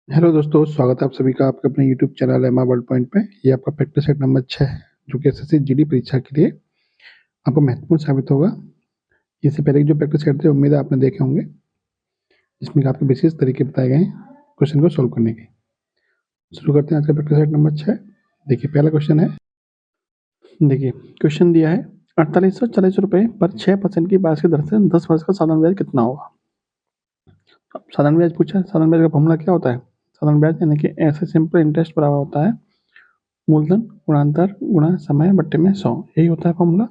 Hello दोस्तों, स्वागत है आप सभी का आपके अपने यूट्यूब चैनल एमा वर्ल्ड पॉइंट पे। ये आपका प्रैक्टिस सेट नंबर 6 है, जो कि एसएससी जीडी परीक्षा के लिए आपको महत्वपूर्ण साबित होगा। इससे पहले जो प्रैक्टिस सेट थे, उम्मीद है आपने देखे होंगे, जिसमें आपके विशेष तरीके बताए गए हैं क्वेश्चन को सोल्व करने के। शुरू करते हैं आज का प्रैक्टिस सेट नंबर 6। देखिए, पहला क्वेश्चन है। देखिए, क्वेश्चन दिया है 4840 रुपये पर 6% की ब्याज की दर से 10 वर्ष का साधारण ब्याज कितना होगा। साधारण ब्याज पूछा है। साधारण ब्याज का फॉर्मूला क्या होता है? साधारण ब्याज यानी कि ऐसे सिंपल इंटरेस्ट बराबर होता है मूलधन गुणांतर गुणा समय बट्टे में 100। यही होता है फॉर्मूला।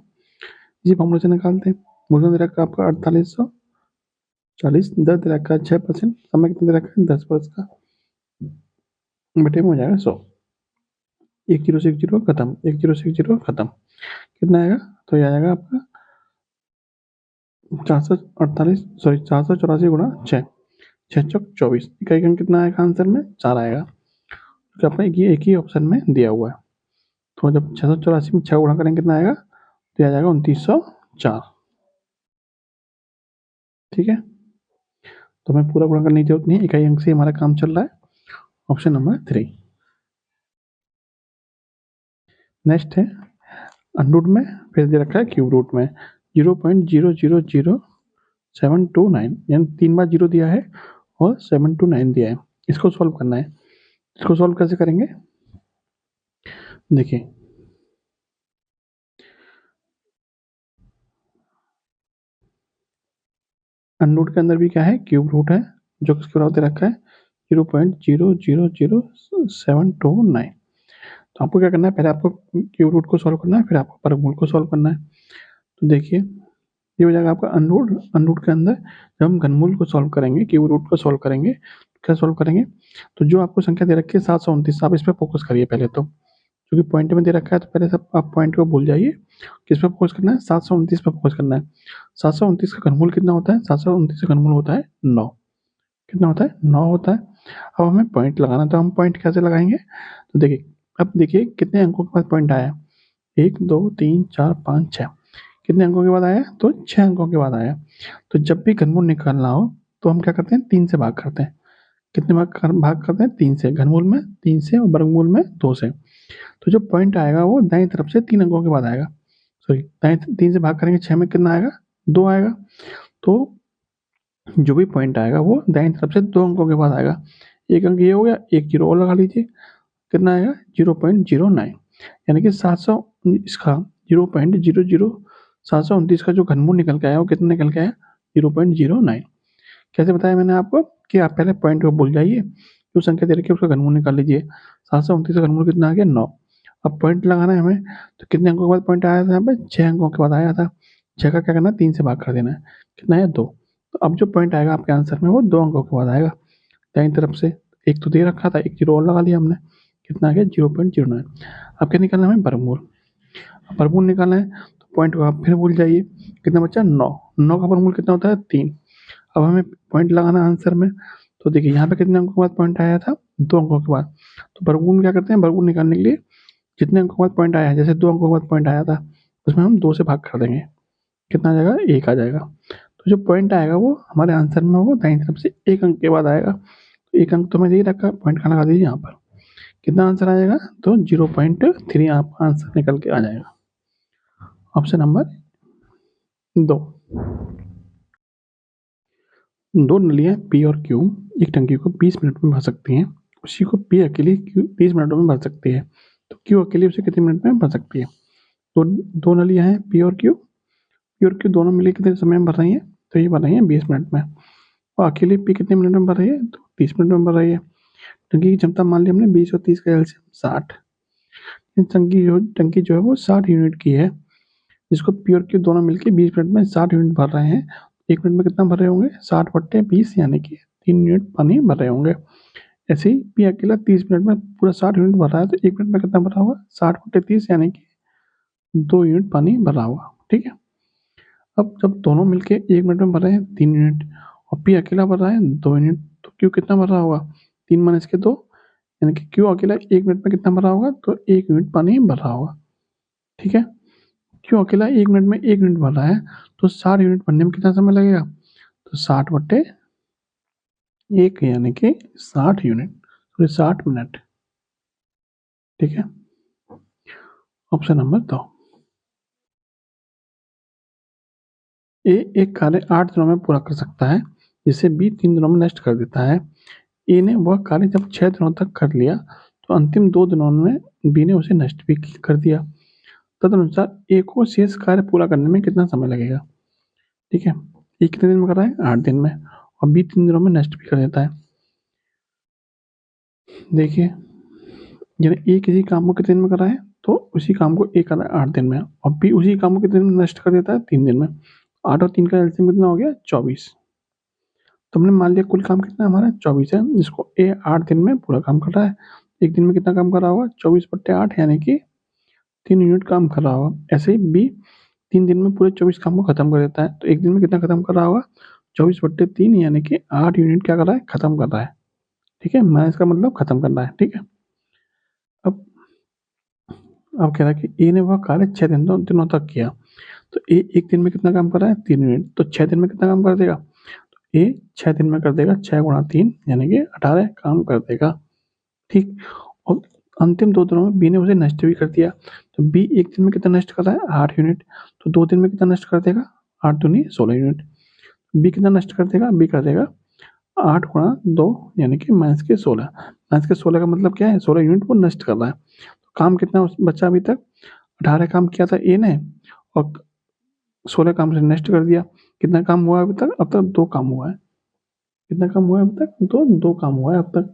इसी फॉर्मूले से निकालते हैं। मूलधन दे रखा आपका 4840, दर दे रखा 6%, समय कितना दे रखा है 10 वर्ष का, बटे में हो जाएगा 100। 10 से 10 खत्म, 10 से 10 खत्म। कितना आएगा? तो ये आ जाएगा आपका 484 गुणा 6, 6 चौक 24। इकाई अंक कितना आएगा आंसर में? 4 आएगा, तो आपका एक ही ऑप्शन में दिया हुआ है। तो जब 684 में 6 गुणा करेंगे कितना आएगा? तो आ जाएगा 2904। ठीक है, तो हमें पूरा गुणा करने की जरूरत नहीं है, इकाई अंक से हमारा काम चल रहा है। Option number 3। नेक्स्ट है अंडरूट में, फिर दे रखा है क्यूब रूट में 0.0000729, यानी 3 बार 0 दिया है और 729 दिया है। इसको सॉल्व करना है। इसको सॉल्व कैसे करेंगे? देखिए, अंडरूट के अंदर भी क्या है? क्यूब रूट है, जो किसके बराबर दे रखा है 0.00729। तो आपको क्या करना है? पहले आपको क्यूब रूट को सॉल्व करना है, फिर आपको वर्गमूल को सॉल्व करना है। तो देखिए, ये हो जाएगा आपका अंडरूट। अंडरूट के अंदर जब हम घनमूल को सॉल्व करेंगे, क्यूब रूट को सॉल्व करेंगे, क्या सॉल्व करेंगे? तो जो आपको संख्या दे रखी है 729, आप इस पर फोकस करिए पहले तो, क्योंकि पॉइंट में दे रखा है, तो पहले सब आप पॉइंट को भूल जाइए। किस पे फोकस करना है? 729 पे फोकस करना है। 729 का घनमूल कितना होता है? 729 का घनमूल होता है 9। कितना होता है? 9 होता है। अब हमें पॉइंट लगाना है, तो हम पॉइंट कैसे लगाएंगे? तो देखिए, अब देखिए कितने अंकों के बाद पॉइंट आया? 1 2 3 4 5 6। कितने अंकों के बाद आया? तो 6 अंकों के बाद आया। तो जब भी घनमूल निकालना हो तो हम क्या करते हैं? 3 से भाग करते हैं। कितने भाग करते हैं? 3 से। घनमूल में 3 से और वर्गमूल में 2 से। तो जो पॉइंट आएगा वो दाईं तरफ से 3 अंकों के बाद आएगा। सॉरी, दाईं 3 से भाग करेंगे 6 में, कितना आएगा? 2 आएगा। तो जो भी पॉइंट आएगा वो दाईं तरफ से 2 अंकों के बाद आएगा। एक अंक ये हो गया, एक जीरो और लगा लीजिए। कितना आएगा? 0.09, यानी कि 700 इसका 0.00 729 का जो घनमूल निकल के आया वो कितना निकल के आया? 0.09। कैसे बताया मैंने आपको कि आप पहले पॉइंट को भूल जाइए, जो संख्या दे रखी है उसका घनमूल निकाल लीजिए। 729 का घनमूल कितना आ गया? 9। अब पॉइंट लगाना है हमें, तो कितने अंकों के बाद पॉइंट आया था? यहाँ पे 6 अंकों के बाद आया था। 6 का क्या करना है? 3 से भाग कर देना है। कितना है? 2। तो अब जो पॉइंट आएगा आपके आंसर में वो 2 अंकों के बाद आएगा दाईं तरफ से। एक तो दे रखा था, एक जीरो और लगा लिया हमने। कितना आ गया? 0.09। अब क्या निकालना है हमें? वर्गमूल। वर्गमूल निकालना है तो पॉइंट को आप फिर भूल जाइए। कितना बचा? 9। 9 का वर्गमूल कितना होता है? 3। अब हमें पॉइंट लगाना है आंसर में। तो देखिए, यहाँ पे कितने अंकों के बाद पॉइंट आया था? 2 अंकों के बाद। तो वर्गमूल क्या करते हैं? वर्गमूल निकालने के लिए जितने अंकों के बाद पॉइंट आया है, जैसे 2 अंकों के बाद पॉइंट आया था, उसमें हम 2 से भाग कर देंगे। कितना आ जाएगा? 1 आ जाएगा। तो जो पॉइंट आएगा वो हमारे आंसर में वो दाईं तरफ से 1 अंक के बाद आएगा। तो 1 अंक तो मैं दे रखा, पॉइंट का लगा दीजिए यहाँ पर। कितना आंसर आ जाएगा? तो 0.3 आपका आंसर निकल के आ जाएगा। Option number 2। 2 नलियाँ पी और क्यू एक टंकी को 20 मिनट में भर सकती हैं। उसी को पी अकेली क्यू 30 मिनटों में भर सकती है, तो क्यू अकेली उसे कितने मिनट में भर सकती है? तो 2 नलियाँ हैं पी और क्यू। पी और क्यू दोनों मिले कितने समय में भर रही हैं? तो ये भर रही हैं 20 मिनट में। और अकेली पी कितने मिनट में भर रही है? तो 30 मिनट में भर रही है। टंकी की क्षमता मान ली हमने 20 और 30 का एलसीएम 60। टंकी जो है वो 60 यूनिट की है, जिसको पी और क्यू दोनों मिलकर 20 मिनट में 60 यूनिट भर रहे हैं। 1 मिनट में कितना भर रहे होंगे? 60 बट्टे 20, यानी कि 3 यूनिट पानी भर रहे होंगे। ऐसे ही पी अकेला 30 मिनट में पूरा 60 यूनिट भर रहा है, तो 1 मिनट में कितना भरा होगा? 60 बट्टे 30, यानी कि 2 यूनिट पानी भरा होगा। ठीक है, अब जब दोनों मिलके 1 मिनट में भर रहे हैं 3 यूनिट और पी अकेला भर रहा है 2 यूनिट, तो क्यू कितना भर रहा होगा? 3 माइनस के 2, यानी कि क्यू अकेला 1 मिनट में कितना भरा होगा? तो 1 यूनिट पानी भर रहा होगा। ठीक है, क्यों अकेला 1 मिनट में 1 यूनिट भर रहा है, तो 60 यूनिट भरने में कितना समय लगेगा? तो 60 बट्टे 1, यानी कि 60 यूनिट। Sorry 60 minute. ठीक है, ऑप्शन नंबर 2। ए एक कार्य 8 दिनों में पूरा कर सकता है जिसे बी 3 दिनों में नष्ट कर देता है। ए ने वह कार्य जब 6 दिनों तक कर लिया तो अंतिम 2 दिनों में बी ने उसे नष्ट भी कर दिया। तदनुसार ए को शेष कार्य पूरा करने में कितना समय लगेगा? ठीक है, ए कितने दिन में कर रहा है? 8 दिन में, और बी 3 दिनों में नष्ट भी कर देता है। देखिए, यानी ए किसी काम को कितने दिन में कर रहा है, तो उसी काम को ए कर रहा है 8 दिन में, और बी उसी काम को कितने दिन में नष्ट कर देता है? 3 दिन में। 8 और 3 का एलसीएम कितना हो गया? 24। तो हमने मान लिया कुल काम कितना हमारा 24 है, जिसको ए 8 दिन में पूरा काम कर रहा है। एक दिन में कितना काम कर रहा होगा? 24/8, यानी कि 3 यूनिट काम कर रहा होगा। ऐसे ही बी 3 दिन में पूरे 24 काम को खत्म कर देता है, तो एक दिन में कितना खत्म कर रहा होगा? 24/3, यानी कि 8 यूनिट क्या कर रहा है? खत्म कर रहा है। ठीक है, माइनस का मतलब खत्म करना है। ठीक है, अब अब कह रहा है कि ए ने वह कार्य 6 दिनों तक किया, तो ए एक दिन में कितना काम कर रहा है? 3 यूनिट, तो 6 दिन में कितना काम कर देगा? ए 6 दिन में कर देगा 6 गुणा 3, यानी कि 18 काम कर देगा। ठीक, और अंतिम 2 दिनों में बी ने उसे नष्ट भी कर दिया, तो बी एक दिन में कितना नष्ट कर रहा है? 8 यूनिट, तो 2 दिन में कितना नष्ट कर देगा? 8 दूनी 16 यूनिट। बी कितना नष्ट कर देगा? बी कर देगा 8 गुणा 2, यानी कि -16। -16 का मतलब क्या है? 16 यूनिट वो नष्ट कर रहा है। तो काम कितना बचा अभी तक? 18 काम किया था ए ने, और 16 काम से नष्ट कर दिया। कितना काम हुआ अभी तक? अब तक 2 काम हुआ है। कितना काम हुआ है अब तक? 2 काम हुआ है अब तक।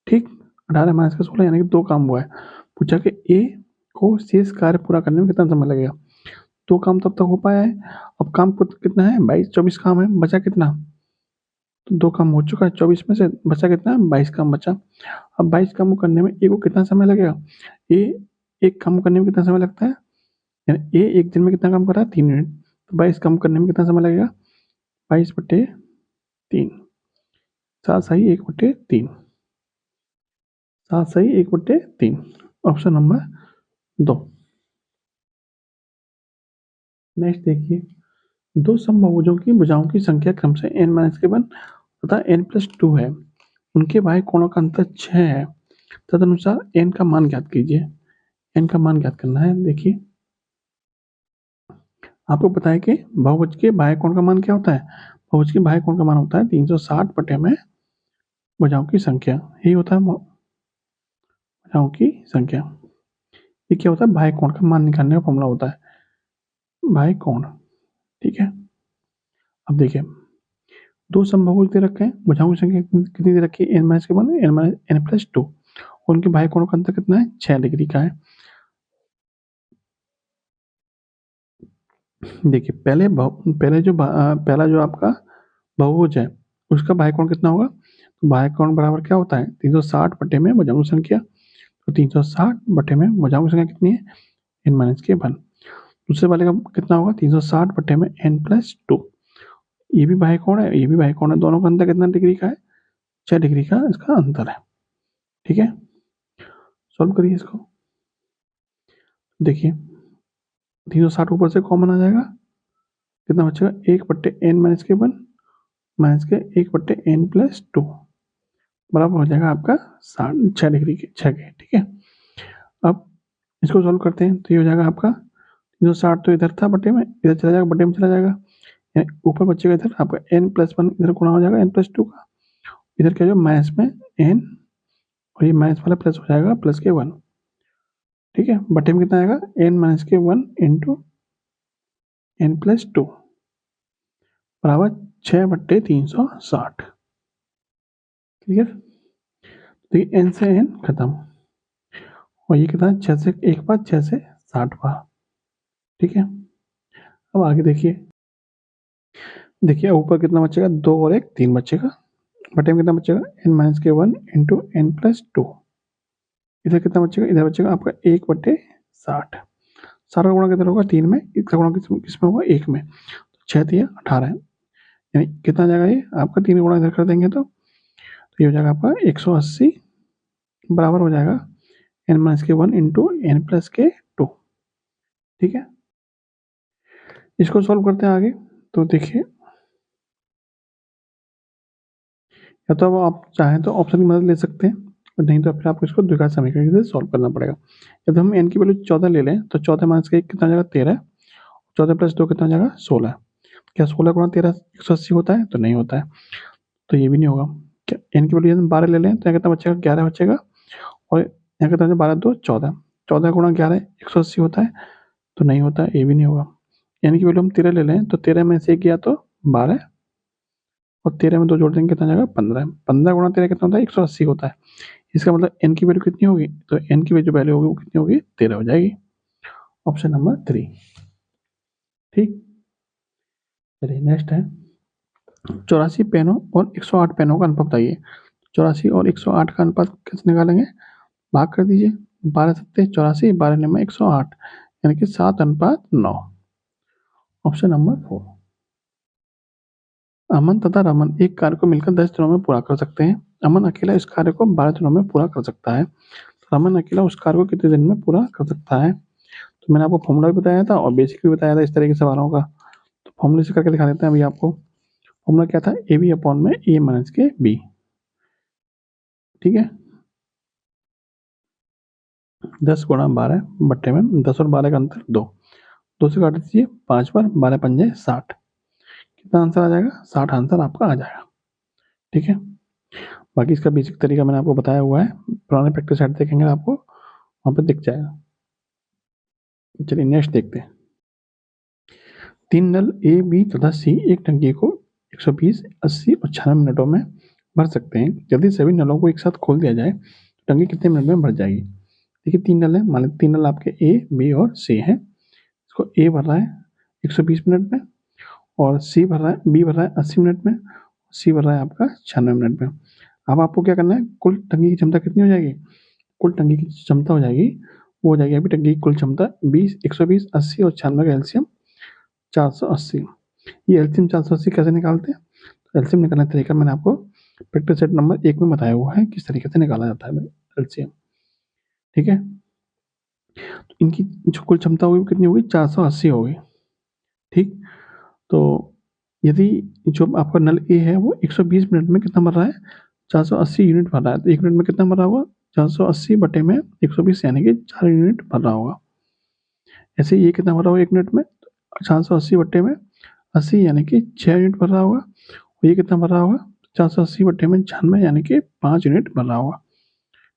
ठीक, 18 माइनस का 16, यानी कि 2 काम हुआ है। पूछा कि ए को शेष कार्य पूरा करने में कितना समय लगेगा? 2 काम तब तक हो पाया है। अब काम कितना है? 22-24 काम है, बचा कितना? तो 2 काम हो चुका है 24 में से, बचा कितना? 22 काम बचा। अब 22 काम को करने में ए को कितना समय लगेगा? ए एक काम करने में कितना समय लगता है? यानी ए एक दिन में कितना काम कर रहा है? 3 यूनिट, तो 22 काम करने में कितना समय लगेगा? 22/3, 7 सही 1/3, 7 सही 1/3, ऑप्शन नंबर 2। नेक्स्ट देखिए, दो समबाहुभुजों की भुजाओं की संख्या क्रमशः n-1 तथा n+2 है। उनके बाह्य कोणों का अंतर 6 है। तदनुसार n का मान ज्ञात कीजिए। n का मान ज्ञात करना है। देखिए, आपको पता है कि बहुभुज के बाह्य कोण का मान क्या होता है? बहुभुज के बाह्य कोण का मान होता है 360 बटे में भुजाओं की संख्या। यही होता है भुजाओं की संख्या। ये क्या होता है? बाह्य कोण का मान निकालने का फॉर्मूला होता है, बाह्य कोण। ठीक है, अब देखिए, दो समबाहुभुज दे रखे हैं, भुजाओं की संख्या कितनी दे रखी है? n-1 n+2। उनके बाह्य कोणों का अंतर कितना है? 6 डिग्री का है। देखिए, पहला जो आपका बहुभुज है उसका बाह्य कोण कितना होगा? तो बाह्य कोण बराबर क्या होता है? 360 बटे में भुजाओं की संख्या। तो 360 बटे में भुजाओं की संख्या कितनी है? n-1। दूसरे वाले का कितना होगा? 360 बटे में n+2। ये भी बाह्य कोण है, ये भी बाह्य कोण है, दोनों का अंतर कितना डिग्री का है? 6 डिग्री का इसका अंतर है। ठीक है, सॉल्व करिए इसको। देखिए, 360 ऊपर से कॉमन आ जाएगा, कितना बचेगा? 1/n-1 माइनस के 1/n+2 बराबर हो जाएगा आपका 6 डिग्री के 6 के। ठीक है, अब इसको सॉल्व करते हैं, तो ये हो जाएगा आपका 360 तो इधर था बटे में, इधर चला जाएगा, बटे में चला जाएगा, ऊपर बचेगा इधर आपका n+1, इधर गुणा हो जाएगा n+2 का, इधर क्या जो माइनस में n, और ये माइनस वाला प्लस हो जाएगा प्लस के 1। ठीक है, बटे में कितना आएगा? n-1 इंटू n+2 बराबर 6/360। ठीक है, देखिए n से n खत्म, और ये कितना? 6 से 1 बार, 6 से 60 बार। ठीक है, अब आगे देखिए ऊपर कितना बचेगा? 2 और 1 3 बचेगा, बटे में कितना बचेगा? n-1 into n+2। इधर कितना बचेगा? इधर बचेगा आपका 1/60। सारा गुणा किधर होगा? 3 में, इसका गुणा किसमें होगा? 1 में। 6 दिया 18, यानी कितना जाएगा? ये आपका 3 गुणा इधर कर देंगे तो ये हो जाएगा आपका 180 बराबर हो जाएगा n-1 इंटू n+2। ठीक है, इसको सॉल्व करते हैं आगे। तो देखिए, या तो अब आप चाहें तो ऑप्शन की मदद ले सकते हैं, नहीं तो फिर आपको इसको द्विघात समीकरण से सॉल्व करना पड़ेगा। यदि हम n की वैल्यू 14 ले लें तो 14 माइनस का 1 कितना हो जाएगा 13, 14 प्लस 2 कितना हो जाएगा 16। क्या 16 गुणा 13 180 होता है? तो नहीं होता है, तो ये भी नहीं होगा। क्या n की वैल्यू हम 12 ले लें तो यहाँ कितना बचेगा 11 बचेगा, और यहाँ कितना 12 2 14, 14 गुणा 11 180 होता है? तो नहीं होता है, ये भी नहीं होगा। n की वैल्यू हम 13 ले लें तो 13 में से 1 गया तो 12, और 13 में 2 जोड़ देंगे कितना जाएगा 15, 15 गुणा 13 कितना होता है 180 होता है। इसका मतलब n की वैल्यू कितनी होगी? तो n की जो वैल्यू होगी वो कितनी होगी 13 हो जाएगी। Option number 3। ठीक, चलिए नेक्स्ट है 84 पेनों और 108 पेनों का अनुपात बताइए। 84 और 108 का अनुपात कैसे निकालेंगे? भाग कर दीजिए, 12 सत्ते 84, 12 नियम 108, यानी कि 7:9। Option number 4। अमन तथा रमन एक कार्य को मिलकर 10 दिनों में पूरा कर सकते हैं। अमन अकेला इस कार्य को 12 दिनों में पूरा कर सकता है। रमन अकेला उस कार्य को कितने दिन में पूरा कर सकता है? तो मैंने आपको फॉर्मूला भी बताया था और बेसिक भी बताया था इस तरह के सवालों का। तो फॉर्मूले से करके दिखा देते हैं अभी आपको। फॉर्मूला क्या था? ए बी अपॉन में ए माइनस के बी। ठीक है, 10 गुणा 12 बट्टे में 10 और 12 का अंतर 2, 2 से काट दीजिए 5 बार, 12 पंजे 60। कितना आंसर आ जाएगा? 60 आंसर आपका आ जाएगा। ठीक है, बाकी इसका बेसिक तरीका मैंने आपको बताया हुआ है, पुराने प्रैक्टिस सेट देखेंगे आपको वहाँ पे दिख जाएगा। चलिए नेक्स्ट देखते हैं। 3 नल ए बी तथा सी एक टंकी को 120, 80 और 96 मिनटों में भर सकते हैं। यदि सभी नलों को एक साथ खोल दिया जाए तो टंकी कितने मिनट में भर जाएगी? देखिए 3 नल है, मान लीजिए 3 नल आपके ए बी और सी हैं। इसको ए भर रहा है 120 मिनट में, और सी भर रहा है, बी भर रहा है 80 मिनट में, सी भर रहा है आपका 96 मिनट में। अब आपको क्या करना है, कुल टंकी की क्षमता कितनी हो जाएगी? कुल टंकी की क्षमता हो जाएगी, वो हो जाएगी अभी टंकी की कुल क्षमता 20, 120, 80 और 96 का एलसीएम 480। ये एलसीएम 480 कैसे निकालते हैं? तो एलसीएम निकालने का तरीका मैंने आपको प्रैक्टिस सेट नंबर 1 में बताया हुआ है किस तरीके से निकाला जाता है एलसीएम। ठीक है, तो इनकी जो कुल क्षमता होगी वो कितनी होगी? 480 होगी। ठीक, तो यदि जो आपका नल ए है वो 120 मिनट में कितना भर रहा है? 480 यूनिट भर रहा है, तो 1 मिनट में कितना भर रहा होगा? 480 बटे में 120 यानी कि 4 यूनिट भर रहा होगा। ऐसे ये कितना भर रहा होगा 1 मिनट में? 480 बटे में 80 यानी कि 6 यूनिट भर रहा होगा। और ये कितना भर रहा होगा? 480 बटे में 96 यानी कि 5 यूनिट भर रहा होगा।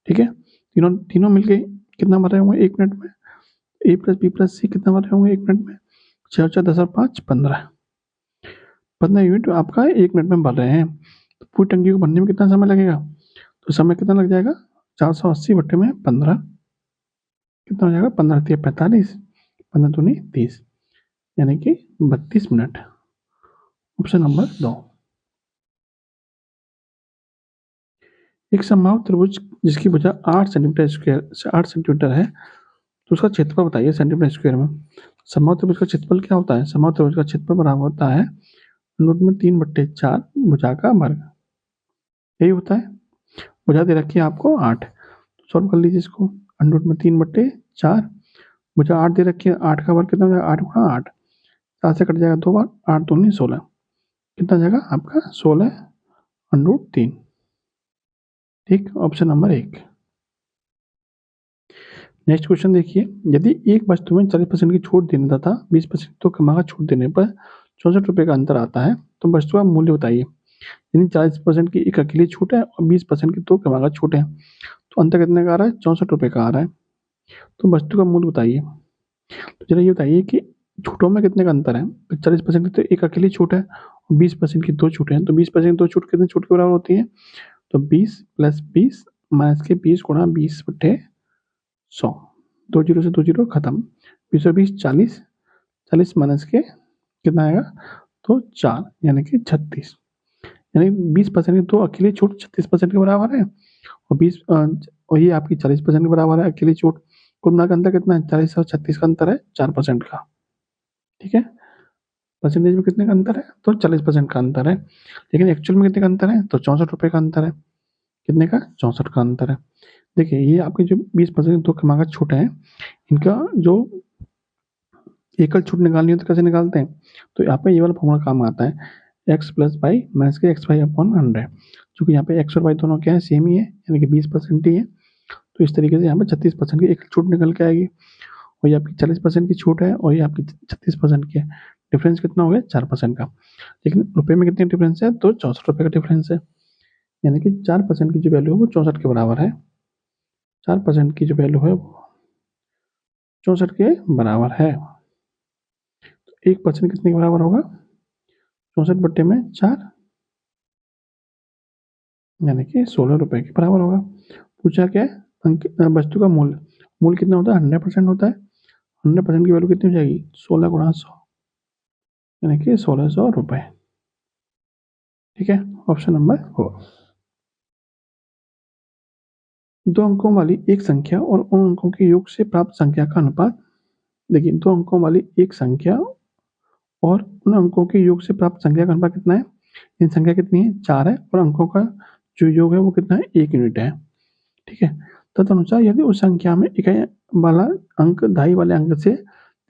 ठीक है, तीनों तीनों मिलके कितना भर रहे होंगे 1 मिनट में? ए प्लस बी प्लस सी कितना भर रहे होंगे 1 मिनट में? 6 और 4 10 और 5 15, 15 यूनिट आपका 1 मिनट में भर रहे हैं। तो पूरी टंकी को भरने में कितना समय लगेगा? तो समय कितना लग जाएगा? 480 बटे में 15 कितना हो जाएगा? 15 3 45, 15 दूनी 30, यानी कि 32 मिनट। Option number 2। एक समबाहु त्रिभुज जिसकी भुजा 8 सेंटीमीटर स्क्वायर से 8 सेंटीमीटर है, तो उसका क्षेत्रफल बताइए सेंटीमीटर स्क्वायर में। समबाहु त्रिभुज का क्षेत्रफल क्या होता है? समबाहु त्रिभुज का क्षेत्रफल बराबर होता है नोट में 3/4 भुजा का वर्ग, यही होता है। भुजा दे रखी है आपको 8, तो सॉल्व कर लीजिए इसको। अंडर में 3/4, भुजा 8 दे रखी है, 8 का वर्ग कितना हो जाएगा? 8 गुणा 8, 7 से कट जाएगा 2 बार, 8 दूनी 16, कितना जाएगा आपका 16√3। ठीक, ऑप्शन नंबर 1। नेक्स्ट क्वेश्चन देखिए, यदि एक वस्तु में 40% की छूट देने तथा 20% तो कमा छूट देने पर 64 रुपये का अंतर आता है, तो वस्तु का मूल्य बताइए। यानी 40% की एक अकेली छूट है और 20% की तो कमा छूट है, तो अंतर कितने का आ रहा है? 64 रुपये का आ रहा है। तो वस्तु का मूल्य बताइए। तो चलिए ये बताइए कि छूटों में कितने का अंतर है? तो 40% की तो एक अकेली छूट है और 20% की 2 छूट है, तो 20% 2 छूट कितने छूट के बराबर होती है? तो 20 + 20 माइनस के 20 गुणा 20/100, 2 जीरो से 2 जीरो खत्म, 20 और 20 40, 40 माइनस के कितना आएगा? तो 4 यानी कि 36, यानी 20% की तो अकेली छूट 36% के बराबर है, और 20 और ये आपकी 40% के बराबर है अकेली छूट। कुल मिला का अंतर कितना है? 40 और 36 का अंतर है 4% का। ठीक है, परसेंटेज में कितने का अंतर है? तो 40% का अंतर है, लेकिन एक्चुअल में कितने का अंतर है? तो 64 रुपये का अंतर है। कितने का? 64 का अंतर है। देखिए ये आपकी जो 20% तो कमा छूट है, इनका जो एकल छूट निकालनी हो तो कैसे निकालते हैं? तो यहाँ पे ये वाला फॉर्मूला काम आता है, x + y माइनस के x y/100। चूँकि यहाँ पे एक्स और वाई दोनों क्या है, सेम ही है, यानी कि 20% ही है, तो इस तरीके से यहाँ पे 36% की एक छूट निकल के आएगी। और ये आपकी 40% की छूट है और ये आपकी 36% की है। डिफरेंस कितना हो गया, 4% का। लेकिन रुपये में कितने डिफरेंस है, तो 64 रुपये का डिफरेंस है, यानी कि 4% की जो वैल्यू है वो 64 के बराबर है। 4% की जो वैल्यू है वो 64 के बराबर है। तो 1% कितने के बराबर होगा, 64/4, यानी कि 16 रुपये के बराबर होगा। पूछा क्या है, वस्तु का मूल्य, मूल्य कितना होता है, 100% होता है। 100% की वैल्यू कितनी हो जाएगी, 16 गुणा 100, यानी कि 1600 रुपये। ठीक है, ऑप्शन नंबर हो। दो अंकों वाली एक संख्या और उन अंकों के योग से प्राप्त संख्या का अनुपात। देखिए, दो अंकों वाली एक संख्या और उन अंकों के योग से प्राप्त संख्या का अनुपात कितना है। इन संख्या कितनी है, 4 है, और अंकों का जो योग है वो कितना है, 1 यूनिट है। ठीक है, तदनुसार यदि उस संख्या में इकाई वाला अंक दाई वाले अंक से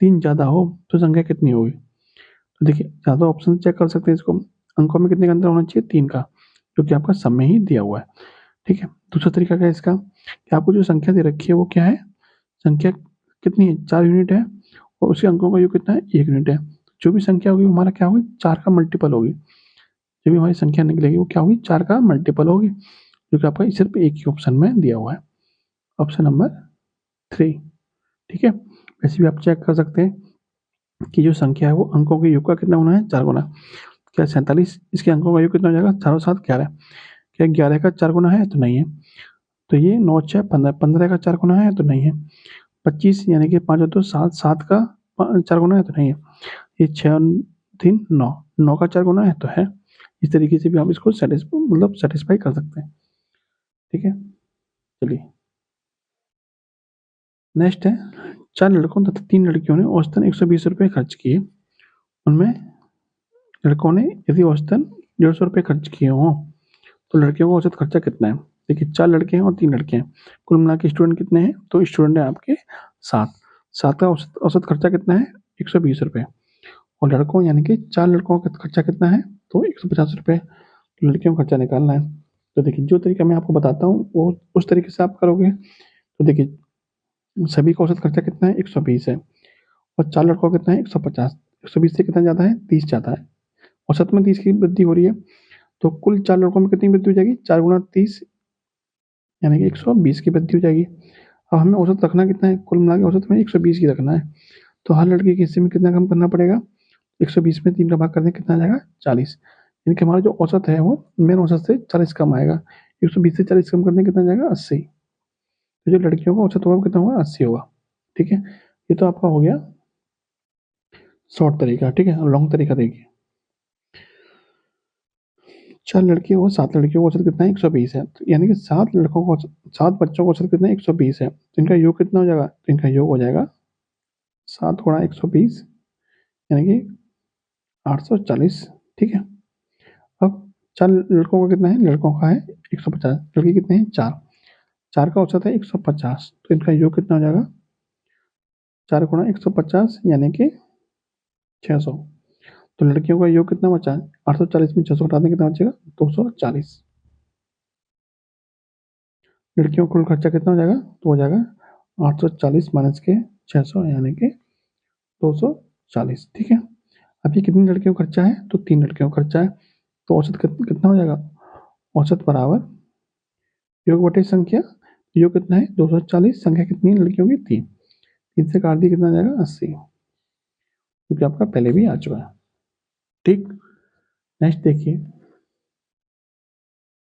3 ज़्यादा हो तो संख्या कितनी होगी। तो देखिए, ज़्यादा ऑप्शन चेक कर सकते हैं इसको। अंकों में कितने का अंतर होना चाहिए, 3 का, जो कि आपका सब में ही दिया हुआ है। ठीक है, दूसरा तरीका क्या है इसका, कि आपको जो संख्या दे रखी है वो क्या है, संख्या कितनी है, 4 यूनिट है, और उसके अंकों का योग कितना है, 1 यूनिट है। जो भी संख्या होगी हमारा क्या होगी, 4 का मल्टीपल होगी। जो भी हमारी संख्या निकलेगी वो क्या होगी, 4 का मल्टीपल होगी, जो कि आपका सिर्फ एक ही ऑप्शन में दिया हुआ है, ऑप्शन नंबर 3। ठीक है, वैसे भी आप चेक कर सकते हैं कि जो संख्या है वो अंकों के योग का कितना होना है, 4 गुना। क्या 47, इसके अंकों का योग कितना हो जाएगा, 4 और 7 11। क्या 11 का 4 गुना है, तो नहीं है। तो ये 9 6 15, 15 का 4 गुना है, तो नहीं है। 25 यानी कि 5 और 2 7, 7 का 4 गुना है, तो नहीं है। ये 6 और 3 9, 9 का 4 गुना है, तो है। इस तरीके से भी आप इसको सेटिस्फाई कर सकते हैं। ठीक है, चलिए नेक्स्ट है, 4 लड़कों तथा 3 लड़कियों ने औसतन 120 रुपये खर्च किए। उनमें लड़कों ने यदि औसतन 150 रुपये खर्च किए हों तो लड़कियों का औसत खर्चा कितना है। देखिए, 4 लड़के हैं और 3 लड़के हैं, कुल मिला के स्टूडेंट कितने हैं, तो स्टूडेंट है आपके 7। 7 का औसत खर्चा कितना है, 120 रुपये। और लड़कों यानी कि 4 लड़कों का खर्चा कितना है, तो 150 रुपये। लड़कियों का खर्चा निकालना है। तो देखिए, जो तरीका मैं आपको बताता हूँ वो उस तरीके से आप करोगे। तो देखिए, सभी का औसत खर्चा कितना है, 120 है, और 4 लड़कों का कितना है, 150। 120 से कितना ज़्यादा है, 30 ज़्यादा है। औसत में 30 की वृद्धि हो रही है, तो कुल 4 लड़कों में कितनी वृद्धि हो जाएगी, 4 गुना 30, यानी कि 120 की वृद्धि हो जाएगी। अब हमें औसत रखना कितना है, कुल मिला के औसत में 120 की रखना है। तो हर लड़के के हिस्से में कितना कम करना पड़ेगा, 120 में 3 का भाग करने कितना आ जाएगा, 40। यानी कि हमारा जो औसत है वो मेन औसत से 40 कम आएगा। 120 से 40 कम करने कितना जाएगा, 80। तो जो लड़कियों का औसत होगा कितना होगा, 80 होगा। ठीक है, ये तो आपका हो गया शॉर्ट तरीका। ठीक है, लॉन्ग तरीका देखिए, 4 लड़के और 7 लड़कियों का औसत कितना है, 120 है। तो यानी कि 7 लड़कों का 7 बच्चों का औसत कितना है, 120 है। तो इनका योग कितना हो जाएगा, तो इनका योग हो जाएगा 7 गुणा 120, यानी कि 840। ठीक है, अब 4 लड़कों का कितना है, लड़कों का है 150, लड़के कितने हैं, 4। 4 का औसत है 150, तो इनका योग कितना हो जाएगा, 4 गुणा 150, यानी कि 600। तो लड़कियों का योग कितना बचा, 840 में 600 हटा दें कितना बचेगा, 240। लड़कियों का कुल खर्चा कितना हो जाएगा, तो हो जाएगा 840 माइनस के 600, यानी कि 240। ठीक है, अब ये कितनी लड़कियों का खर्चा है, तो 3 लड़कियों का खर्चा है। तो औसत कितना हो जाएगा, औसत बराबर योग बटे संख्या। योग कितना है, 240, संख्या कितनी लड़कियों की, 3। 3 से काट दिया कितना आ जाएगा, 80, क्योंकि आपका पहले भी आ चुका है। ठीक, नेक्स्ट देखिए,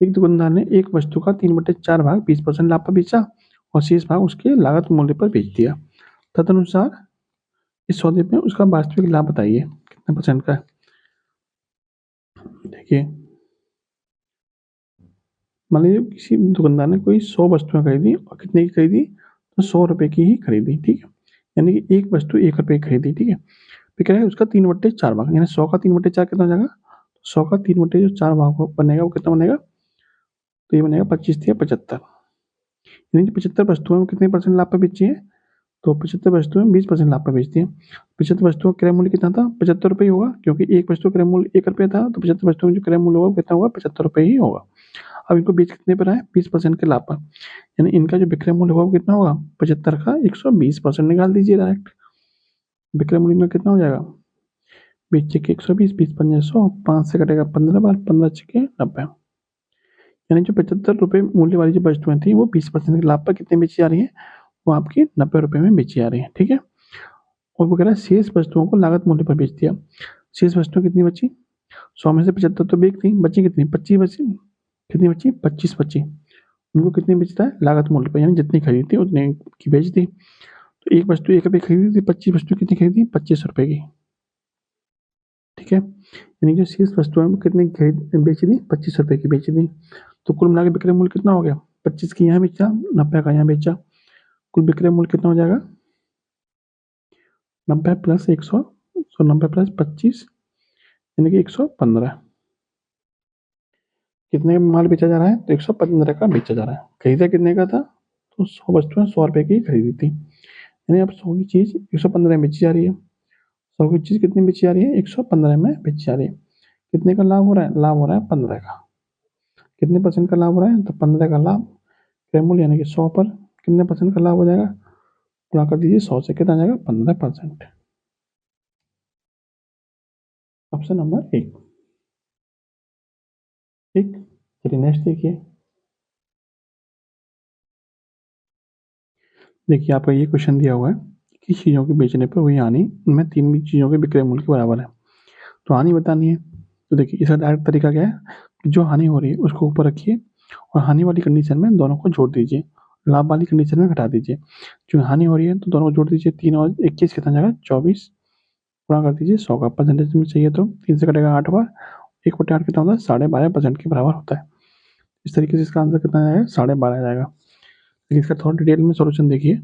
एक दुकानदार ने एक वस्तु का 3/4 भाग 20% लाभ पर बेचा और शेष भाग उसके लागत मूल्य पर बेच दिया। तदनुसार इस सौदे में उसका वास्तविक लाभ बताइए, कितने परसेंट का है। देखिए, मान लीजिए किसी दुकानदार ने कोई 100 वस्तुएं खरीदी और कितने की खरीदी, तो 100 रुपए की ही खरीदी। ठीक है, यानी कि एक वस्तु 1 रुपए की खरीदी। ठीक है, फिर कह रहा है उसका 3/4 भाग, यानी 100 का 3/4 कितना हो जाएगा, 100 का 3/4 भाग बनेगा वो कितना बनेगा, तो ये बनेगा 25 या 75। यानी कि 75 वस्तुओं में कितने परसेंट लाभ पर बेची है, तो 75 वस्तुएं 20% लाभ पर बेचती हैं। 75 वस्तुओं का क्रय मूल्य कितना था, 75 रुपये ही होगा, क्योंकि एक वस्तु का क्रय मूल्य 1 रुपये था, तो 75 वस्तुओं का जो क्रय मूल्य होगा कितना होगा, 75 रुपये ही होगा। अब इनको बेच कितने पर रहा है? 20% के लाभ पर, यानी इनका जो विक्रय मूल्य होगा वो कितना होगा? 75 का 120% निकाल दीजिए डायरेक्ट। विक्रय मूल्य में कितना हो जाएगा? 20 छक्के 120, 20 पंजे 100, 5 से कटेगा 15 बार, 15 छक्के 90, यानी जो 75 रुपये मूल्य वाली जो वस्तुएं थी वो 20% के लाभ पर कितने बेची जा रही है? वो आपकी 90 रुपये में बेची जा रही है। ठीक है, और वो कह रहा है शेष वस्तुओं को लागत मूल्य पर बेच दिया। शेष वस्तुएं कितनी बची? 100 में से 75 तो बेच दी, बची कितनी? 25 बची। कितनी बची? 25 बची। उनको कितनी बेचता है? लागत मूल्य पर, यानी जितनी खरीदी थी उतने की बेच दी। तो एक वस्तु 1 रुपये खरीदी थी, 25 वस्तु कितनी खरीदी? 25 रुपये की। ठीक है, यानी जो शेष वस्तुएं वो कितने की बेच दी? 25 रुपये की बेच दी। तो कुल मिला के विक्रय मूल्य कितना हो गया? 25 की यहाँ बेचा, 90 का यहाँ बेचा, कुल विक्रय मूल्य कितना हो जाएगा? 90 प्लस 100, 90 प्लस 25 यानी कि 115। कितने का माल बेचा जा रहा है? तो 115 का बेचा जा रहा है। खरीदा कितने का था? तो 100 वस्तुएं 100 रुपये की खरीदी थी, यानी अब 100 की चीज़ 115 में बेची जा रही है। 100 की चीज़ कितनी बेची जा रही है? 115 में बेची जा रही है। कितने का लाभ हो रहा है? लाभ हो रहा है 15 का। कितने % का लाभ हो रहा है? तो 15 का लाभ। क्रय मूल्य यानी कि 100 पर कितने % का लाभ हो जाएगा? गुणा कर दीजिए 100 से, कितना आ जाएगा? 15%। Option number 1। ठीक, चलिए नेक्स्ट देखिए। देखिए आपका ये क्वेश्चन दिया हुआ है कि चीज़ों के बेचने पर हुई हानि उनमें 3 भी चीज़ों के विक्रय मूल्य के बराबर है। तो हानि बतानी है। तो देखिए इसका डायरेक्ट तरीका क्या है कि जो हानि हो रही है उसको ऊपर रखिए और हानि वाली कंडीशन में दोनों को जोड़ दीजिए, लाभ वाली कंडीशन में घटा दीजिए। जो हानि हो रही है तो दोनों को जोड़ दीजिए, 3 और 21 कितना जाएगा? 24, गुणा कर दीजिए 100 का। परसेंटेज में चाहिए तो 3 से कटेगा 8 बार, 1/8 कितना होता है? 12.5% के बराबर होता है। इस तरीके से इसका आंसर कितना आएगा? 12.5 जाएगा। लेकिन इसका थोड़ा डिटेल में सोल्यूशन देखिए।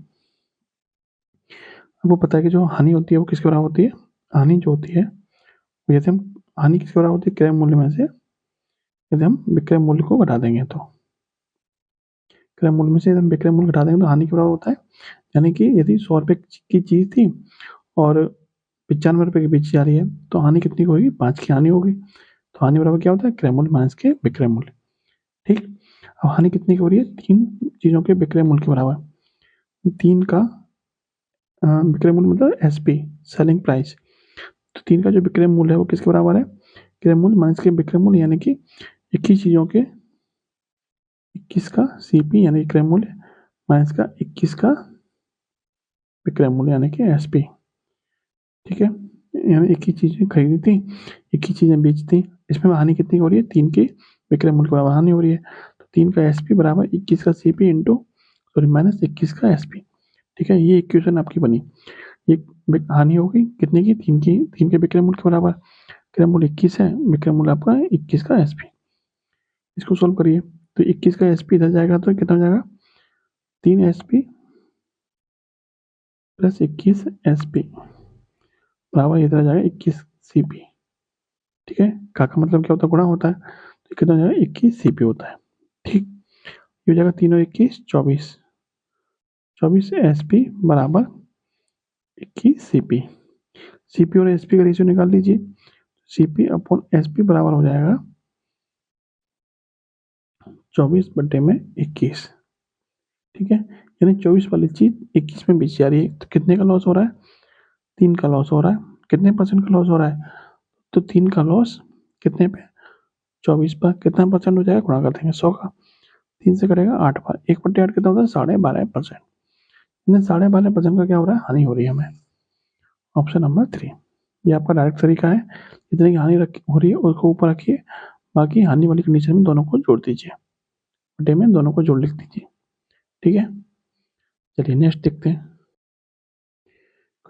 आपको पता है कि जो हानि होती है वो किसके बराबर होती है? हानि जो होती है जैसे हम हानि किसके बराबर होती है? क्रय मूल्य में से यदि हम विक्रय मूल्य को घटा देंगे तो क्रय मूल्य में से हम विक्रय मूल्य घटा देंगे तो हानि के बराबर होता है। यानी कि यदि 100 रुपये की चीज़ थी और 95 रुपये की बेची जा रही है तो हानि कितनी होगी? 5 की हानि होगी। तो हानि बराबर क्या होता है? क्रय मूल्य माइनस के विक्रय मूल्य। ठीक, अब हानि कितनी की हो रही है? 3 चीज़ों के विक्रय मूल्य के बराबर। 3 का विक्रय मूल्य मतलब एसपी, सेलिंग प्राइस। तो 3 का जो विक्रय मूल्य है वो किसके बराबर है? क्रय मूल्य माइनस के विक्रय मूल्य, यानी कि 21 चीज़ों के 21 का सीपी यानी क्रय मूल्य माइनस का 21 का विक्रय मूल्य यानी कि एसपी। ठीक है, यानी 21 चीज़ें खरीदी थी, 21 चीज़ें बेची थी, इसमें हानि कितनी हो रही है? 3 के विक्रय मूल्य के बराबर हानि हो रही है। तो 3 का एसपी बराबर 21 का सीपी इंटू माइनस 21 का एसपी। ठीक है, ये इक्वेशन आपकी बनी। ये हानि होगी कितने की? 3 के विक्रय मूल्य के बराबर। क्रय मूल्य 21 है, विक्रय मूल्य आपका 21 का एसपी। इसको सोल्व करिए तो 21 का एसपी इधर जाएगा तो कितना हो जाएगा? 3 एसपी प्लस 21 एसपी बराबर इधर जाएगा 21 सीपी। ठीक है, का मतलब क्या होता है? गुणा होता है, तो कितना हो जाएगा? 21 सीपी होता है। ठीक, ये हो जाएगा 3 और 21 24, 24 एसपी बराबर 21 सीपी। सीपी और एसपी का रेशियो निकाल लीजिए। सीपी अपॉन एसपी बराबर हो जाएगा 24/21। ठीक है, यानी 24 वाली चीज 21 में बेची जा रही है तो कितने का लॉस हो रहा है? 3 का लॉस हो रहा है। कितने % का लॉस हो रहा है? तो 3 का लॉस कितने पे? 24 पर। कितना % हो जाएगा? गुणा कर देंगे 100 का। 3 से कटेगा 8 बार, 1/8 कितना होता है? 12.5%। 12.5% का क्या हो रहा है? हानि हो रही है हमें। ऑप्शन नंबर 3 ये आपका डायरेक्ट तरीका है। जितने की हानि हो रही है उसको ऊपर रखिए, बाकी हानि वाली कंडीशन में दोनों को जोड़ दीजिए, बटे में दोनों को जोड़ लिख दीजिए। ठीक है, चलिए नेक्स्ट देखते हैं।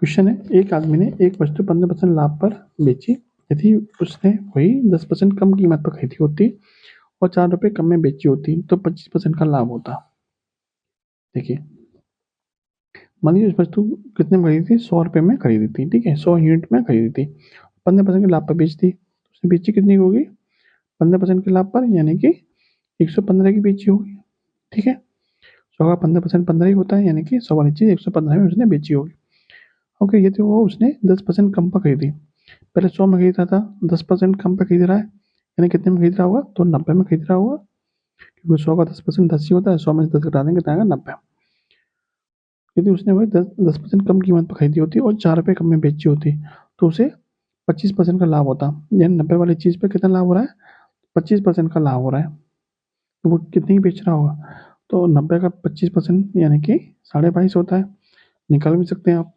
क्वेश्चन है, एक आदमी ने एक वस्तु 15% लाभ पर बेची। यदि उसने वही 10% कम कीमत पर खरीदी होती और 4 रुपये कम में बेची होती तो 25% का लाभ होता। देखिए मान लीजिए उस वस्तु कितने में खरीदी थी? 100 रुपये में खरीदी थी। ठीक है, 100 यूनिट में खरीदी थी, 15% के लाभ पर बेच दी। उसने बेची कितनी होगी? 15% के लाभ पर, यानी कि 115 की बेची होगी। ठीक है, 100 का 15% 15 ही होता है, यानी कि 100 वाली चीज़ 115 में उसने बेची होगी। ओके, ये तो वो उसने 10% कम पर खरीदी। पहले 100 में खरीदा था, 10% कम पे खरीद रहा है, यानी कितने में खरीद रहा होगा? तो 90 में खरीद रहा होगा। क्योंकि 100 का 10% 10 ही होता है, 100 में से 10 घटा देंगे कितना आएगा 90। यदि उसने वही 10% कम कीमत पर खरीदी होती और 4 रुपये कम में बेची होती तो उसे 25% का लाभ होता। यानी 90 वाली चीज़ पे कितना लाभ हो रहा है, 25% का लाभ हो रहा है। तो वो कितनी बेच रहा होगा, तो 90 का 25% यानी कि 22.5 होता है। निकाल भी सकते हैं आप,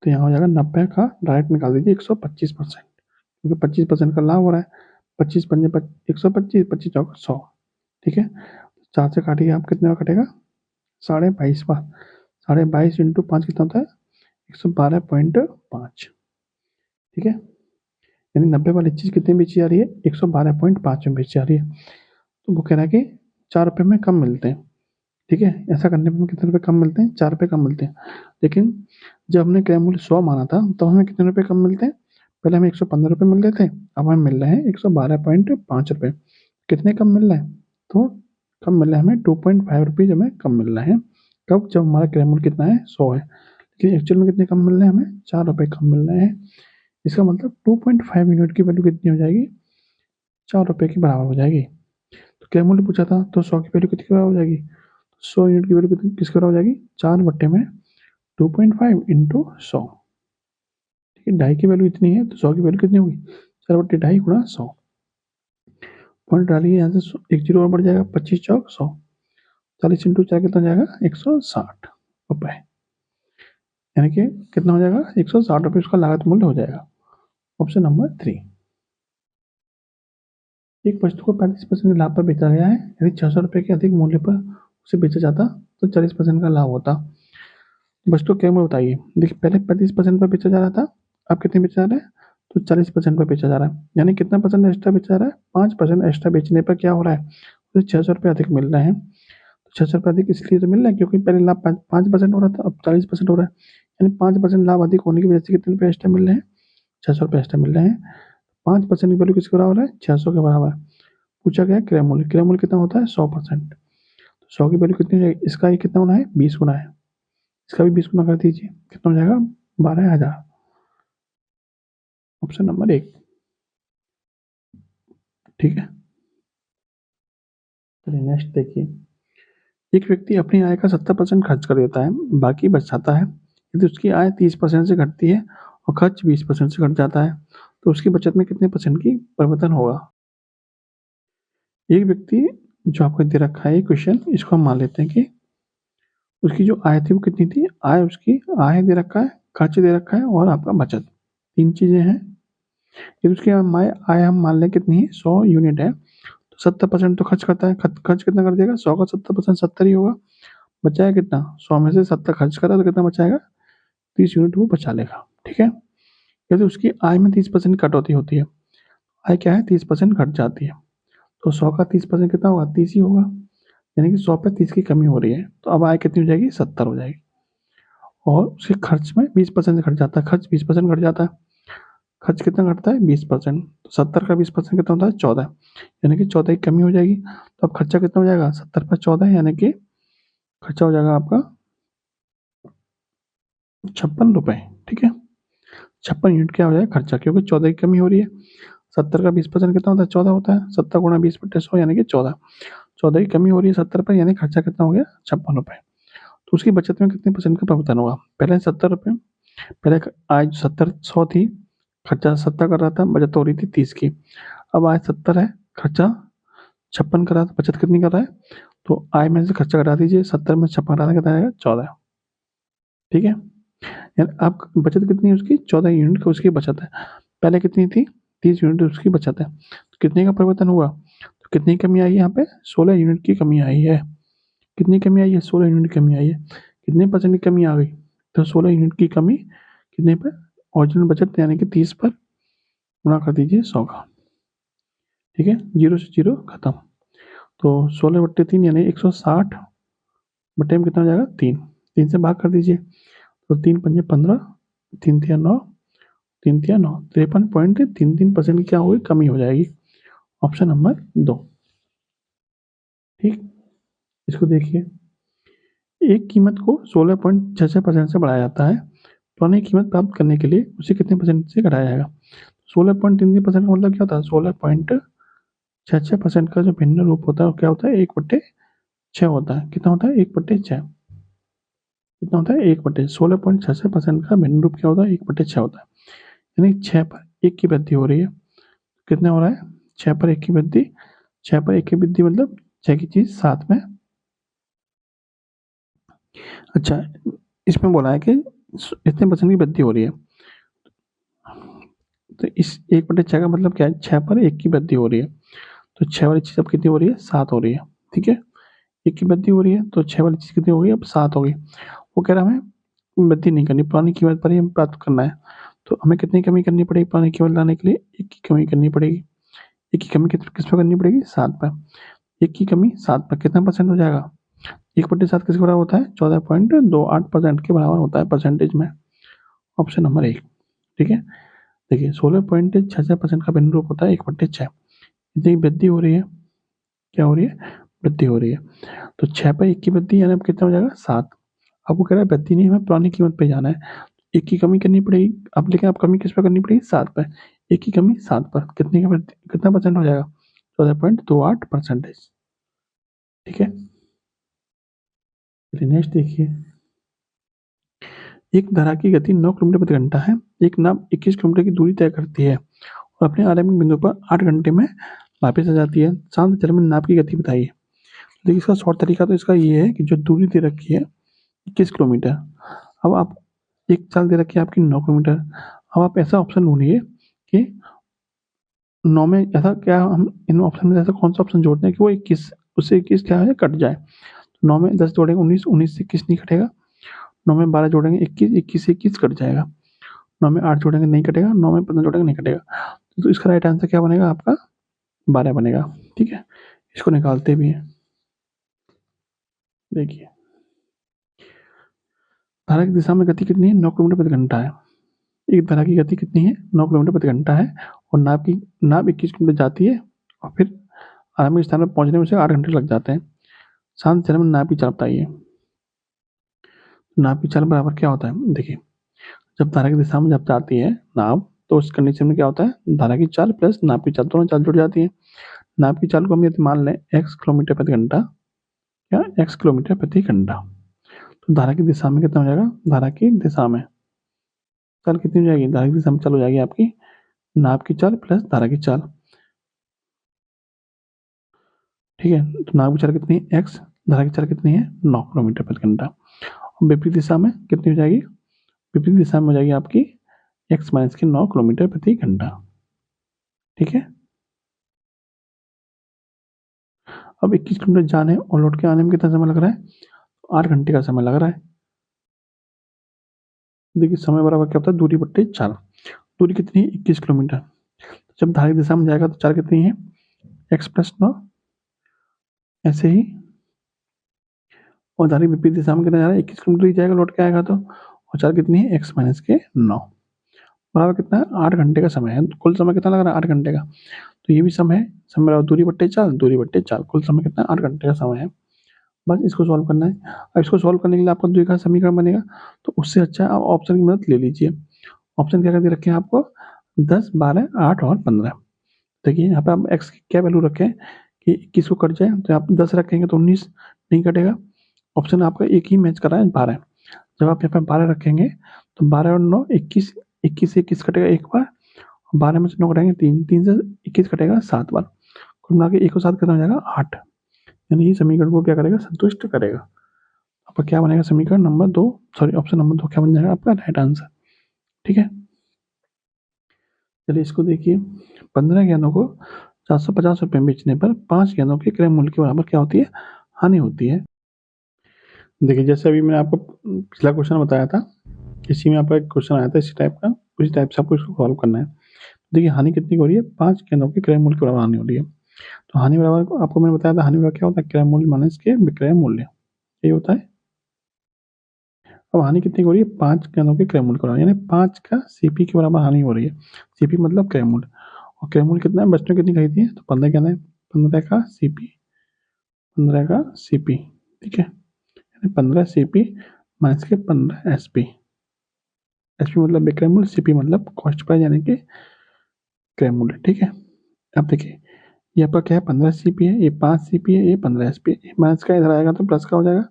तो यहाँ हो जाएगा 90 का डायरेक्ट निकाल दीजिए 125%, क्योंकि 25% का लाभ हो रहा है। 25 पंजे 125, 25 चौका 100। ठीक है, 4 से काटिए आप, कितने का कटेगा 22.5 बार। 22.5 इंटू 5 कितना होता है 112.5। ठीक है, यानी 90 वाली चीज़ कितनी बेची जा रही है 112.5 में बेची जा रही है। तो वो कह रहा है कि 4 रुपये में कम मिलते हैं। ठीक है, ऐसा करने पर हमें कितने रुपये कम मिलते हैं, 4 रुपये कम मिलते हैं। लेकिन जब हमने क्रय मूल्य 100 माना था तो हमें कितने रुपये कम मिलते हैं, पहले हमें 115 रुपये मिल रहे थे, अब हमें मिल रहे हैं 112.5 रुपये। कितने कम मिल रहे हैं, तो कम मिल रहा है हमें 2.5 रुपीज़ हमें कम मिल रहा है। कब, जब हमारा क्रय मूल्य कितना है 100 है, लेकिन एक्चुअल में कितने कम मिल रहे हैं हमें 4 रुपये कम मिल रहे हैं। इसका मतलब 2.5 यूनिट की वैल्यू कितनी हो जाएगी, 4 रुपये के बराबर हो जाएगी। तो क्रय मूल्य पूछा था तो 100 की वैल्यू कितनी के बराबर हो जाएगी, 100 यूनिट की वैल्यू कितनी किसके बराबर हो जाएगी, 4 बट्टे में 2.5 इंटू 100। ठीक है, ढाई की वैल्यू इतनी है तो 100 की वैल्यू कितनी होगी, 4 बट्टे ढाई गुणा 100। पॉइंट डालिए यहाँ से, एक जीरो और बढ़ जाएगा, 25 चौक 100, 40 इंटू 4 कितना हो जाएगा 160 रुपये। यानी कि कितना हो जाएगा 160 रुपये उसका लागत मूल्य हो जाएगा। Option number 3। एक वस्तु को 35% लाभ पर बेचा गया है, यदि 600 रुपये के अधिक मूल्य पर उसे बेचा जाता तो 40% का लाभ होता। वस्तु क्या मूल्य बताइए, देखिए पहले 35% पर बेचा जा रहा था, अब कितने बेचा जा रहा है, तो 40% पर बेचा जा रहा है। यानी कितना परसेंट एक्स्ट्रा बेचा जा रहा है, 5% एक्स्ट्रा बेचने पर क्या हो रहा है, तो 600 रुपये अधिक मिल रहे हैं। तो 600 रुपये अधिक इसलिए तो मिल रहा है क्योंकि पहले लाभ 5% हो रहा था, अब 40% हो रहा है। यानी 5% लाभ अधिक होने की वजह से कितने रुपये एक्स्ट्रा मिल रहे हैं, 600 रुपये एक्स्ट्रा मिल रहे हैं। 5% की वैल्यू किसके बराबर है, 600 के बराबर। पूछा गया क्रय मूल्य, क्रय मूल्य कितना होता है 100%। 100 की वैल्यू कितनी हो जाएगी, इसका ही कितना होना है 20 गुना है, इसका भी 20 गुना कर दीजिए, कितना हो जाएगा 12,000। Option number 1। ठीक है, चलिए नेक्स्ट देखिए। एक व्यक्ति अपनी आय का 70% खर्च कर देता है, बाकी बचाता है। यदि उसकी आय 30% से घटती है और खर्च 20% से घट जाता है तो उसकी बचत में कितने परसेंट की परिवर्तन होगा। एक व्यक्ति, जो आपको दे रखा है क्वेश्चन, इसको हम मान लेते हैं कि उसकी जो आय थी वो कितनी थी, आय उसकी, आय दे रखा है, खर्च दे रखा है और आपका बचत, 3 चीज़ें हैं। यदि उसकी आय हम मान लें कितनी है 100 यूनिट है, तो 70% तो खर्च करता है, खर्च कितना कर देगा, 100 का 70% 70 ही होगा। बचाया कितना, 100 में से 70 खर्च करा तो कितना बचाएगा, 30 यूनिट वो बचा लेगा। ठीक है, यदि उसकी आय में 30% कटौती होती है, आय क्या है 30% घट जाती है, तो 100 का 30% कितना होगा 30 ही होगा। यानी कि 100 पे 30 की कमी हो रही है, तो अब आय कितनी हो जाएगी 70 हो जाएगी। और उसके खर्च में 20% घट जाता है, खर्च 20% घट जाता है, खर्च कितना घटता है 20%, तो 70 का 20% कितना होता है 14, यानी कि 14 की कमी हो जाएगी। तो अब खर्चा कितना हो जाएगा 70 पर 14, यानी कि खर्चा हो जाएगा आपका 56 रुपये। ठीक है, 56 यूनिट क्या हो जाएगा खर्चा, क्योंकि 14 की कमी हो रही है। 70 का 20% कितना होता है 14 होता है, 70 गुणा 20/100 यानी कि 14, 14 की कमी हो रही है 70 पर, यानी खर्चा कितना हो गया 56 रुपये। तो उसकी बचत में कितने परसेंट का परिवर्तन होगा, पहले 70 रुपये, पहले आज 70 100 थी, खर्चा 70 कर रहा था, बचत हो रही थी 30 की। अब आज 70 है, खर्चा 56 कर रहा था, बचत कितनी कर रहा है, तो आय में से खर्चा घटा दीजिए, 70 में 56 घटाना कितना आएगा 14। ठीक है, यानी आप बचत कितनी है उसकी 14 यूनिट की उसकी बचत है, पहले कितनी थी 30 यूनिट उसकी बचत है, तो कितने का परिवर्तन हुआ, तो कितनी कमी आई है यहाँ पे 16 यूनिट की कमी आई है। कितनी कमी आई है 16 यूनिट की कमी आई है। कितने परसेंट की कमी आ गई, तो 16 यूनिट की कमी कितने पर, ओरिजिनल बचत यानी कि 30 पर गुणा कर दीजिए 100 का। ठीक है, 0 से 0 खत्म, तो 16/3 यानी 160 बटे में कितना हो जाएगा 3, 3 से भाग कर दीजिए, तो 3 पंजे 15, 3 तिया 9, 3 तिया 9, 53.33% की क्या होगी कमी हो जाएगी। Option number 2। ठीक, इसको देखिए, एक कीमत को 16.66% से बढ़ाया जाता है, पुरानी कीमत प्राप्त करने के लिए उसे कितने परसेंट से घटाया जाएगा। 16.33% का मतलब क्या होता है 16.66 6% का जो भिन्न रूप होता है वो क्या होता है, 1/6 होता है। कितना होता है, 1/6। कितना होता है, 16.66% का भिन्न रूप क्या होता है, 1/6 होता है। यानी 6 पर 1 की वृद्धि हो रही है। कितना हो रहा है, 6 पर 1 की वृद्धि। 6 पर 1 की वृद्धि मतलब 6 की चीज 7 में। अच्छा, इसमें बोला है कि इतने परसेंट की वृद्धि हो रही है, तो इस 1/6 का मतलब क्या है, 6 पर 1 की वृद्धि हो रही है। तो 6 वाली चीज अब कितनी हो रही है, 7 हो रही है। ठीक है, 1 की वृद्धि हो रही है तो 6 वाली चीज कितनी हो गई, अब 7 हो गई। वो कह रहा है हमें वृद्धि नहीं करनी, पुरानी कीमत पर ही हमें प्राप्त करना है। तो हमें कितनी कमी करनी पड़ेगी पुरानी कीमत लाने के लिए, 1 की कमी करनी पड़ेगी। 1 की कमी किस पर करनी पड़ेगी, 7 पर। 1 की कमी 7 पर कितना परसेंट हो जाएगा, 1/7 किसके बराबर होता है, 14.28% के बराबर होता है परसेंटेज में। Option number 1। ठीक है, देखिए 16.66% का भिन्न रूप होता है 1/6। इतनी वृद्धि हो रही है, क्या हो रही है, वृद्धि हो रही है। तो 6 पर 1 की वृद्धि यानी अब कितना हो जाएगा, 7। आपको कह रहा है वृद्धि नहीं, हमें पुरानी कीमत पे जाना है। 1 की कमी करनी पड़ेगी अब, लेकिन अब कमी किस पर करनी पड़ेगी, 7 पर। 1 की कमी 7 पर कितनी का वृद्धि, कितना परसेंट हो जाएगा, 14.28%। ठीक है, चलिए नेक्स्ट देखिए। एक धारा की गति 9 किलोमीटर प्रति घंटा है। एक नाव 21 किलोमीटर की दूरी तय करती है और अपने आरंभिक बिंदु पर 8 घंटे में वापस आ जाती है। शांत जल में नाव की गति बताइए। देखिए इसका शॉर्ट तरीका तो इसका ये है कि जो दूरी दे रखी है 21 किलोमीटर, अब आप एक चाल दे रखी है आपकी 9 किलोमीटर। अब आप ऐसा ऑप्शन ढूंढिए कि 9 में ऐसा क्या, हम इन ऑप्शन में ऐसा कौन सा ऑप्शन जोड़ते हैं कि वो 21, उससे 21 क्या है, कट जाए। 9 में 10 जोड़ेंगे 19, 19 से 21 नहीं कटेगा। 9 में 12 जोड़ेंगे 21, 21 से 21 कट जाएगा। 9 में 8 जोड़ेंगे नहीं कटेगा, 9 में 15 जोड़ेंगे नहीं कटेगा। तो इसका राइट आंसर क्या बनेगा आपका, 12 बनेगा। ठीक है, इसको निकालते भी हैं। देखिए धारा की दिशा में गति कितनी है, 9 किलोमीटर प्रति घंटा है। एक धारा की गति कितनी है, 9 किलोमीटर प्रति घंटा है। और नाव 21 किलोमीटर जाती है और फिर आरंभिक स्थान पर पहुंचने में उसे 8 घंटे लग जाते हैं। शांत जल में नाव की चाल बताइए। नाव की चाल बराबर क्या होता है, देखिए जब धारा की दिशा में जब जाती है नाव, तो उस कंडीशन में क्या होता है, धारा की चाल प्लस नाव की चाल दोनों चाल जुड़ जाती है। नाव की चाल को हम यदि मान लें x किलोमीटर प्रति घंटा, या x किलोमीटर प्रति घंटा, तो धारा की दिशा में कितना हो जाएगा, धारा की दिशा में चाल कितनी हो जाएगी, धारा की दिशा में चाल हो जाएगी आपकी नाव की चाल प्लस धारा की चाल। ठीक है, तो नाव की चाल कितनी है, x, धारा की चाल कितनी है, 9 किलोमीटर प्रति घंटा। और विपरीत दिशा में कितनी हो जाएगी, विपरीत दिशा में हो जाएगी आपकी x माइनस की 9 किलोमीटर प्रति घंटा। ठीक है, अब 21 किलोमीटर जाने और लौट के आने में कितना समय लग रहा है, 8 घंटे का समय लग रहा है। देखिए समय बराबर क्या होता है, दूरी बट्टे चाल। दूरी कितनी है, 21 किलोमीटर। जब धारा की दिशा में जाएगा तो चाल कितनी है, x+9। ऐसे ही और धारा की विपरीत दिशा में कितना जा रहा है, 21 किलोमीटर ही जाएगा लौट के आएगा तो। और चाल कितनी है, x माइनस के 9 बराबर कितना है, 8 घंटे का समय है। कुल समय कितना लग रहा है, 8 घंटे का। तो ये भी समय है, समय बराबर दूरी बट्टे चाल, दूरी बट्टे चाल, कुल समय कितना है, 8 घंटे का समय है। बस इसको सॉल्व करना है। अब इसको सॉल्व करने के लिए आपका द्विघात समीकरण बनेगा, तो उससे अच्छा आप ऑप्शन की मदद ले लीजिए। ऑप्शन क्या कर दे रखे हैं आपको, 10, 12, 8 और 15। देखिए यहाँ पे आप x की क्या वैल्यू रखें कि 21 को कट जाए, तो आप 10 रखेंगे तो 19 नहीं कटेगा। ऑप्शन आपका एक ही मैच कर रहा है, 12। जब आप यहाँ पे 12 रखेंगे तो 12 और 9 21, 21 से 21 कटेगा एक बार, 12 में से 9 कटेंगे 3, 3 से 21 कटेगा 7 बार। कुल मिला के 1 और 7 कितना हो जाएगा, 8। यानी ये समीकरण को क्या करेगा, संतुष्ट करेगा। आपका क्या बनेगा, समीकरण नंबर 2, सॉरी ऑप्शन नंबर 2 क्या बन जाएगा आपका राइट आंसर। ठीक है, चलिए इसको देखिए। 15 गेंदों को 750 रुपये में बेचने पर 5 गेंदों के क्रय मूल्य के बराबर क्या होती है, हानि होती है। देखिए जैसे अभी मैंने आपको पिछला क्वेश्चन बताया था, इसी में आपका एक क्वेश्चन आया था इसी टाइप का, उसी टाइप से आपको इसको सॉल्व करना है। देखिए हानि कितनी हो रही है, 5 गेंदों के क्रय मूल्य के बराबर हानि हो रही है। तो हानि बराबर आपको मैंने बताया था, हानि बराबर क्या होता है, क्रय मूल्य माइनस के विक्रय मूल्य, यही होता है। अब हानि कितनी हो रही है, 5 गेंदों के क्रय मूल्य के बराबर, यानी 5 का सीपी के बराबर हानि हो रही है। सीपी मतलब क्रय मूल्य, और क्रय मूल्य कितना है, बच्चों कितनी खरीदी है, तो 15 गेंदें, 15 का सीपी, 15 का सीपी। ठीक है, 15 सीपी माइनस के 15 एसपी। एसपी मतलब विक्रय मूल्य, सीपी मतलब कॉस्ट प्राइस यानी कि क्रय मूल्य। ठीक है, अब देखिए ये आपका क्या है 15 सीपी है, ये 5 सीपी है, ये 15 एसपी है। माइनस का इधर आएगा तो प्लस का हो जाएगा,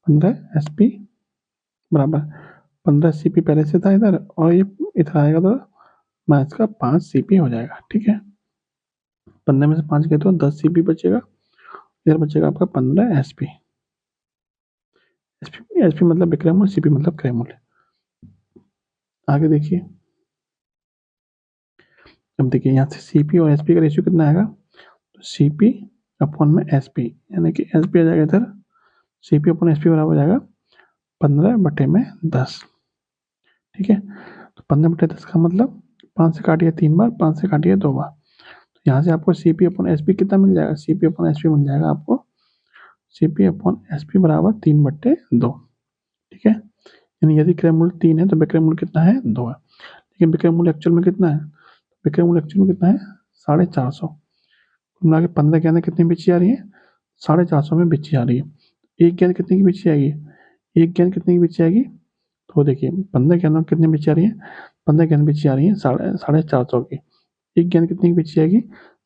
15 एसपी बराबर 15 सीपी पहले से था इधर, और ये इधर आएगा तो माइनस का 5 सीपी हो जाएगा। ठीक है, 15 में से 5 गए तो 10 सीपी बचेगा, इधर बचेगा आपका 15 एसपी। एसपी मतलब विक्रमोल, सीपी मतलब क्रैमोल। आगे देखिए, अब देखिए यहाँ से सीपी और एसपी का रेशियो कितना आएगा, तो सीपी अपॉन में एसपी, यानी कि एसपी आ जाएगा इधर, सीपी अपॉन एसपी बराबर हो जाएगा 15/10। ठीक है, तो 15/10 का मतलब 5 से काटिए 3 बार, 5 से काटिए 2 बार, तो यहाँ से आपको सीपी अपॉन एसपी कितना मिल जाएगा, सीपी अपॉन एसपी मिल जाएगा आपको, सीपी अपॉन एसपी बराबर 3/2। ठीक है, यानी यदि क्रय मूल्य 3 है तो विक्रय मूल्य कितना है, 2 है। लेकिन विक्रय मूल्य एक्चुअल में कितना है, विक्रय मूल्य एक्चुअल में कितना है, 450। मिला के 15 के अंदर कितनी बेची जा रही है, 450 में बेची जा रही है। एक गेंद कितने की बेची जाएगी, एक गेंद कितने की बेची जाएगी, तो देखिए 15 के अंदर कितनी बेची जा रही है, 15 गेंद बेची जा रही है 450 की। एक गेंद कितनी की बेची जाएगी,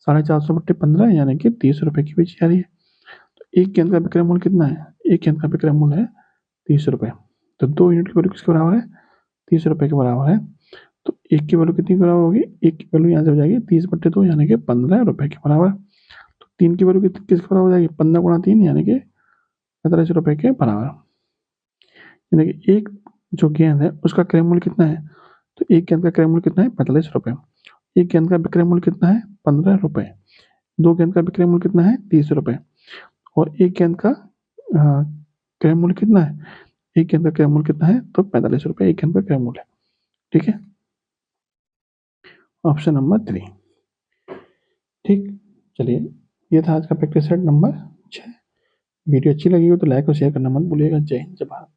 450/15 यानी कि 30 रुपये की बेची जा रही है। तो एक गेंद का विक्रय मूल्य कितना है, एक गेंद का विक्रय मूल्य है 30 रुपये। तो 2 यूनिट की वैल्यू किसके बराबर है, 30 रुपये के बराबर है। तो एक की वैल्यू कितनी के बराबर होगी, एक की वैल्यू यहाँ से हो जाएगी 30/2 यानी कि 15 रुपये के बराबर। तो 3 की वैल्यू किसके बराबर हो जाएगी, 15 गुणा 3 यानी कि 45 रुपये के बराबर। यानी कि एक जो गेंद है उसका क्रय मूल्य कितना है, तो एक गेंद का क्रय मूल्य कितना है, 45 रुपये। एक गेंद का विक्रय मूल्य कितना है, 15 रुपये। दो गेंद का विक्रय मूल्य कितना है, 30 रुपये। और एक गेंद का क्रय मूल्य कितना है, एक गेंद का क्रय मूल्य कितना है, तो 45 रुपये एक गेंद का क्रय मूल्य। ठीक है, ऑप्शन नंबर 3। ठीक, चलिए ये था आज का प्रैक्टिस सेट नंबर 6। वीडियो अच्छी लगी हो तो लाइक और शेयर करना मत भूलिएगा। जय हिंद, जय भारत।